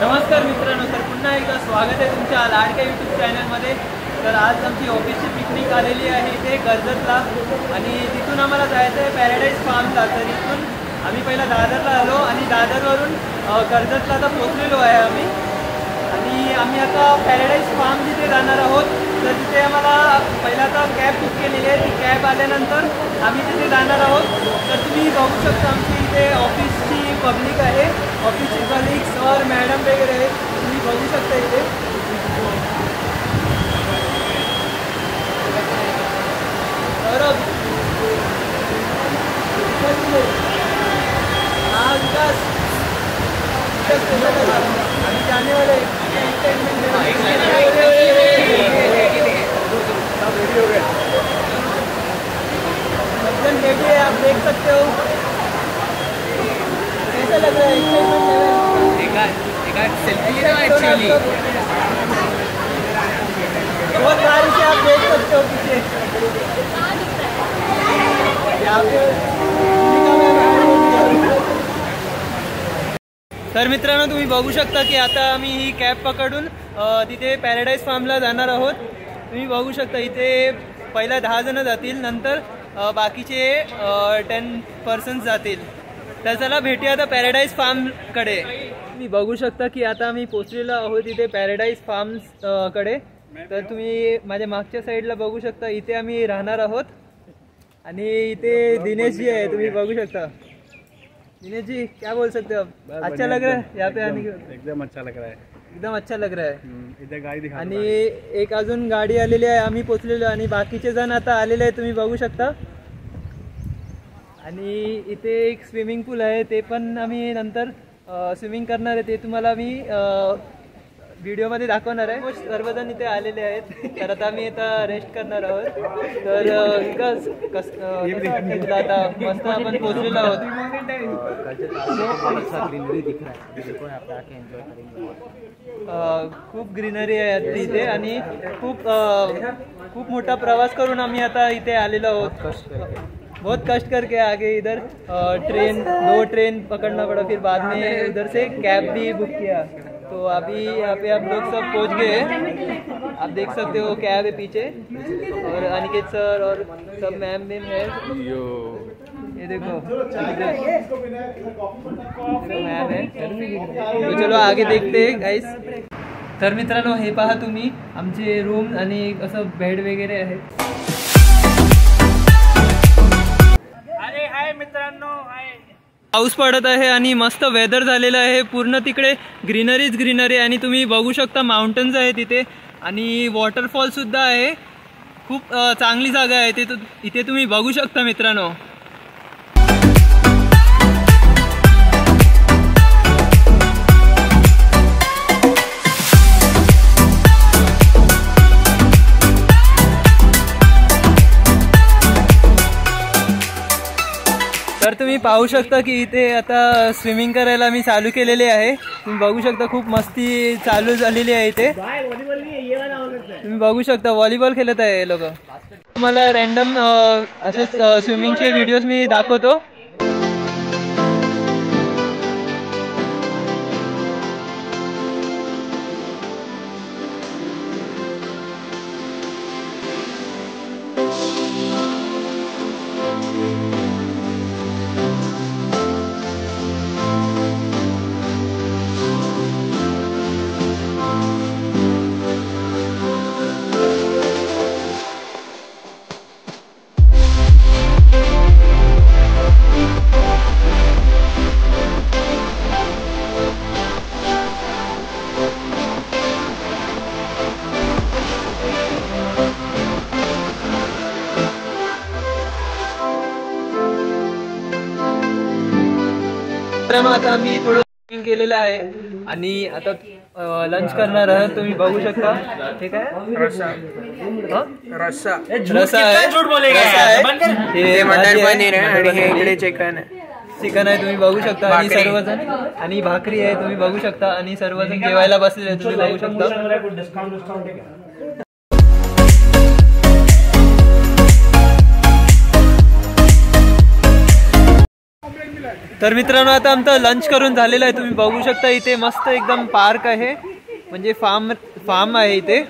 नमस्कार मित्रांनो, तर पुन्हा एकदा स्वागत आहे तुमच्या लाडक्या यूट्यूब चॅनलमध्ये। तर आज आमची ऑफिसची पिकनिक आलेली आहे इथे कर्जतला आणि तिथून आम्हाला जायचं आहे पॅराडाईज फार्मला। तर इथून आम्ही पहिला दादरला आलो आणि दादरवरून कर्जतला आता पोचलेलो आहे आम्ही। आणि आम्ही आता पॅराडाईज फार्म जिथे जाणार आहोत, तर तिथे आम्हाला पहिला आता कॅब बुक केलेली आहे। ती कॅब आल्यानंतर आम्ही तिथे जाणार आहोत। तर तुम्ही बघू शकता आमची इथे ऑफिसची पब्लिक आहे, ऑफिसचे कलिग्स और मॅडम वगैरे आहेत, तुम्ही बघू शकता इथे। आम्ही जाने वाले एकदम रेडी है, आप देख सकते हो। कैसा लग रहा है? एक्साइटमेंट सेल्फी एक्चुअली बहुत बारिश है, आप देख सकते हो पीछे। तर मित्रांनो, तुम्ही बघू शकता की आता आम्ही ही कॅब पकडून तिथे पॅराडाईज फार्मला जाणार आहोत। तुम्ही बघू शकता इथे पहिला 10 जण जातील, नंतर बाकीचे 10 पर्सन्स जातील। तर चला भेटूया आता पॅराडाईज फार्मकडे। तुम्ही बघू शकता की आता आम्ही पोचलेलो आहोत इथे पॅराडाईज फार्म्सकडे। तर तुम्ही माझ्या मागच्या साईडला बघू शकता, इथे आम्ही राहणार आहोत। आणि इथे दिनेश जी आहे, तुम्ही बघू शकता। दिनेश जी, क्या बोल सकते हो आप? अच्छा लग रहा है यहाँ पे आने के? एकदम अच्छा लग रहा है, एकदम अच्छा लग रहा है। इथे गाडी दिखा। आणि एक अजून गाडी आलेली आहे, आम्ही पोचलेलो आणि बाकीचे जण आता आलेले आहे, तुम्ही बघू शकता। आणि इथे एक स्विमिंग पूल आहे, ते पण आम्ही नंतर स्विमिंग करणार आहे, ते तुम्हाला मी व्हिडिओमध्ये दाखवणार आहे। सर्वजण इथे आलेले आहेत, तर आता आम्ही आता रेस्ट करणार आहोत। तर कसं वाटतं तुला? आता मस्त आपण पोचलेलो आहोत। खूप ग्रीनरी आहे इथे आणि खूप मोठा प्रवास करून आम्ही आता इथे आलेलो आहोत। बहुत कष्ट करके आगे इधर दो ट्रेन पकड़ना पड़ा, फिर बाद में उधर से कैब भी बुक किया। तो अभी यहाँ पे आप लोग सब पहुँच गए हैं, आप देख सकते हो कैब है पीछे, और अनिकेत सर और सब मैम है। ये देखो मैम है। तो चलो आगे देखते हैं गाइस। तर मित्रांनो, हे पहा तुम्ही आमचे रूम आणि असं बेड वगैरे आहे। अरे हाय मित्रांनो, हाय। पाऊस पडत आहे आणि मस्त वेदर झालेलं आहे, पूर्ण तिकडे ग्रीनरीच ग्रीनरी। आणि तुम्ही बघू शकता माउंटन्स आहे तिथे आणि वॉटरफॉल सुद्धा आहे। खूप चांगली जागा आहे ते, इथे तुम्ही बघू शकता मित्रांनो। तर तुम्ही पाहू शकता की इथे आता स्विमिंग करायला मी चालू केलेले आहे। तुम्ही बघू शकता खूप मस्ती चालू झालेली आहे इथे। तुम्ही बघू शकता व्हॉलीबॉल खेळत आहे लोक। तुम्हाला रॅन्डम असे स्विमिंगचे व्हिडिओज मी दाखवतो। आता मी थोडं स्विमिंग केलेलं आहे आणि आता लंच करणार आहे। तुम्ही बघू शकता, ठीक आहे। रस्सा आहे, हे मटन पनीर आहे आणि हे इकडे चिकन आहे, तुम्ही बघू शकता। आणि सर्वजण आणि भाकरी आहे, तुम्ही बघू शकता। आणि सर्वजण जेवायला बसलेले, तुम्ही बघू शकता। तर मित्रांनो आता आमचं लंच करून झालेलं आहे. तुम्ही बघू शकता इथे मस्त एकदम पार्क आहे, म्हणजे फार्म आहे इथे.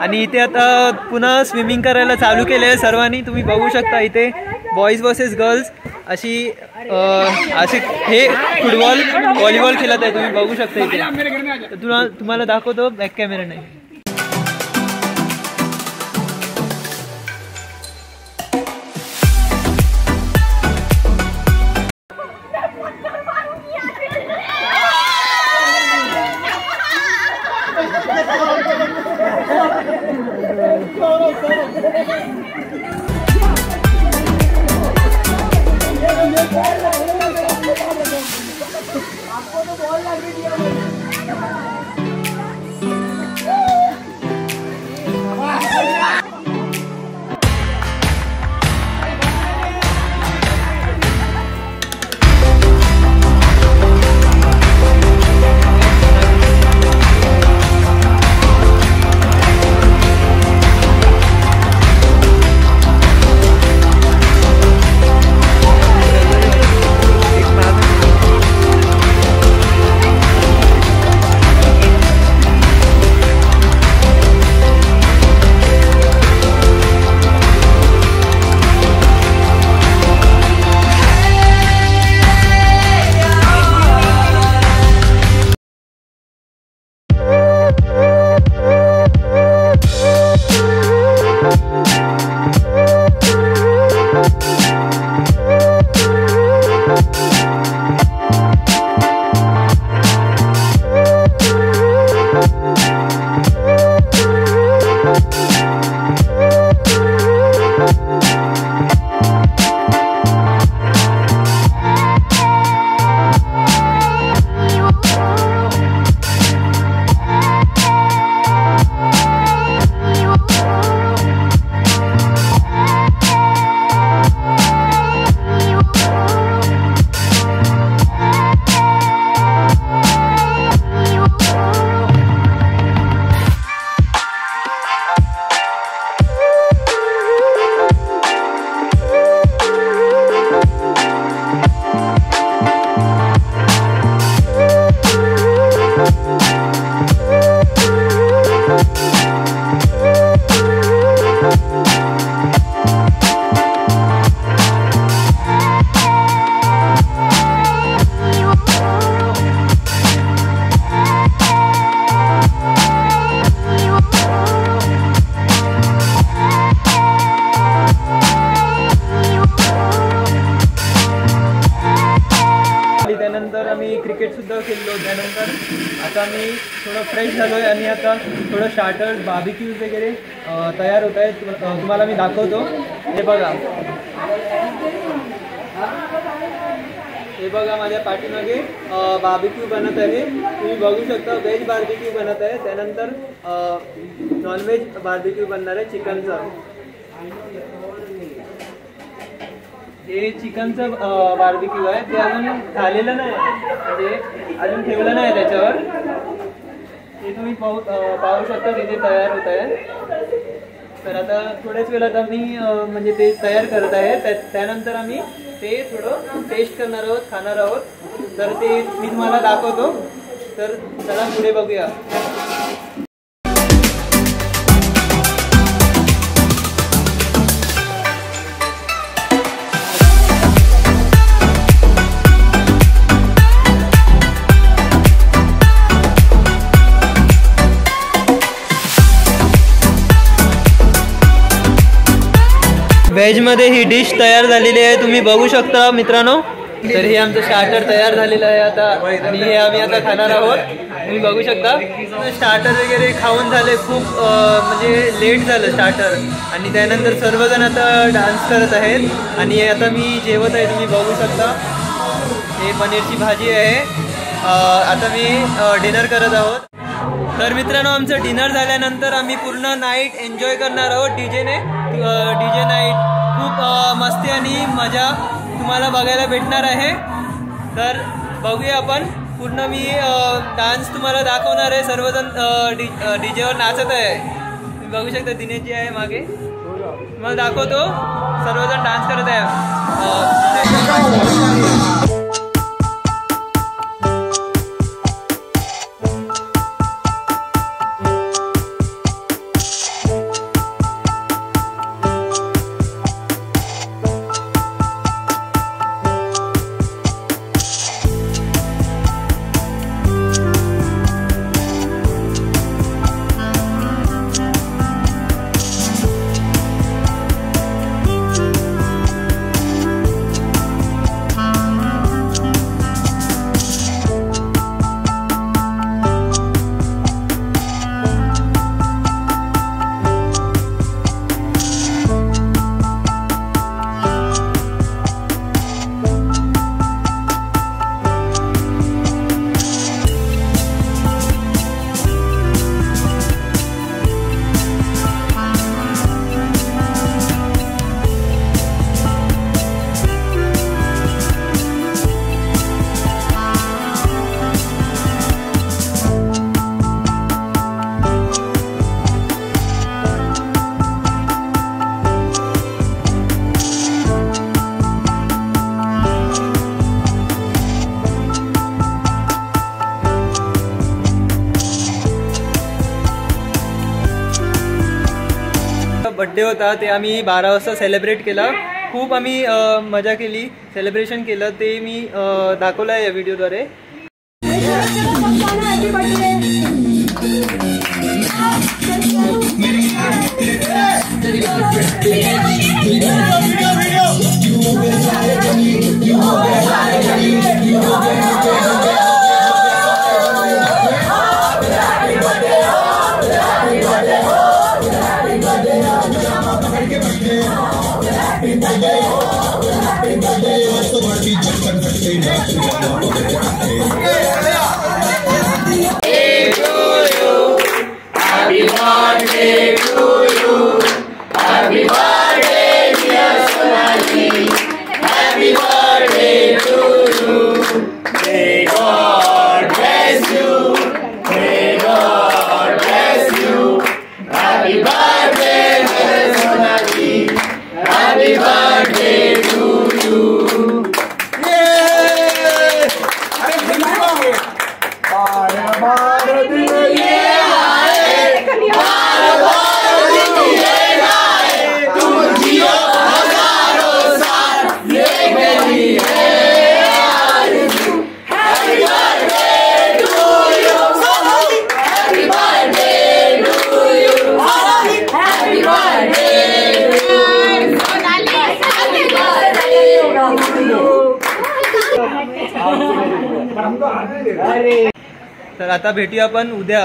आणि इथे आता पुन्हा स्विमिंग करायला चालू केले आहे सर्वांनी. तुम्ही बघू शकता इथे बॉईज वर्सेस गर्ल्स अशी हे फुटबॉल व्हॉलीबॉल खेळत आहे. तुम्ही बघू शकता इथे. तर तुम्हाला दाखवतो बॅक कॅमेराने. त्यानंतर आम्ही क्रिकेट सुद्धा खेळलो. त्यानंतर आता मी थोडं फ्रेश झालो आहे आणि आता थोडं स्टार्टर्स बार्बिक्यूज वगैरे तयार होत आहेत. तुम्हाला मी दाखवतो. हे बघा माझ्या पाठीमागे बार्बिक्यू बनत आहे. तुम्ही बघू शकता व्हेज बार्बिक्यू बनत आहे. त्यानंतर नॉनव्हेज बार्बिक्यू बनणार आहे चिकनचा. हे चिकनचं बार्बिक्यू आहे. ते अजून झालेलं नाही, म्हणजे अजून ठेवलं नाही त्याच्यावर. ते तुम्ही पाहू शकता तिथे तयार होत आहे. तर आता थोड्याच वेळात आम्ही म्हणजे ते तयार करत आहे. त्यानंतर आम्ही ते थोडं टेस्ट करणार आहोत, खाणार आहोत. तर ते मी तुम्हाला दाखवतो. तर चला पुढे बघूया. व्हेजमध्ये ही डिश तयार झालेली आहे. तुम्ही बघू शकता मित्रांनो. तर हे आमचं स्टार्टर तयार झालेलं आहे आता, आणि हे आम्ही आता खाणार आहोत. तुम्ही बघू शकता स्टार्टर वगैरे खाऊन झाले. खूप म्हणजे लेट झालं स्टार्टर. आणि त्यानंतर सर्वजण आता डान्स करत आहेत. आणि आता मी जेवत आहे. तुम्ही बघू शकता हे पनीरची भाजी आहे. आता मी डिनर करत आहोत. तर मित्रांनो आमचं डिनर झाल्यानंतर आम्ही पूर्ण नाईट एन्जॉय करणार आहोत डीजे नाईट. खूप मस्ती आणि मजा तुम्हाला बघायला भेटणार आहे. तर बघूया आपण पूर्ण. मी डान्स तुम्हाला दाखवणार आहे. सर्वजण डीजेवर नाचत आहे. तुम्ही बघू शकता दिनेश जी आहे मागे. तुम्हाला दाखवतो. सर्वजण डान्स करत आहे. बड्डे होता ते आम्ही 12 वाजता सेलिब्रेट केला. खूप आम्ही मजा केली, सेलिब्रेशन केलं, ते मी दाखवलं आहे या व्हिडिओद्वारे. तर आता भेटूया आपण उद्या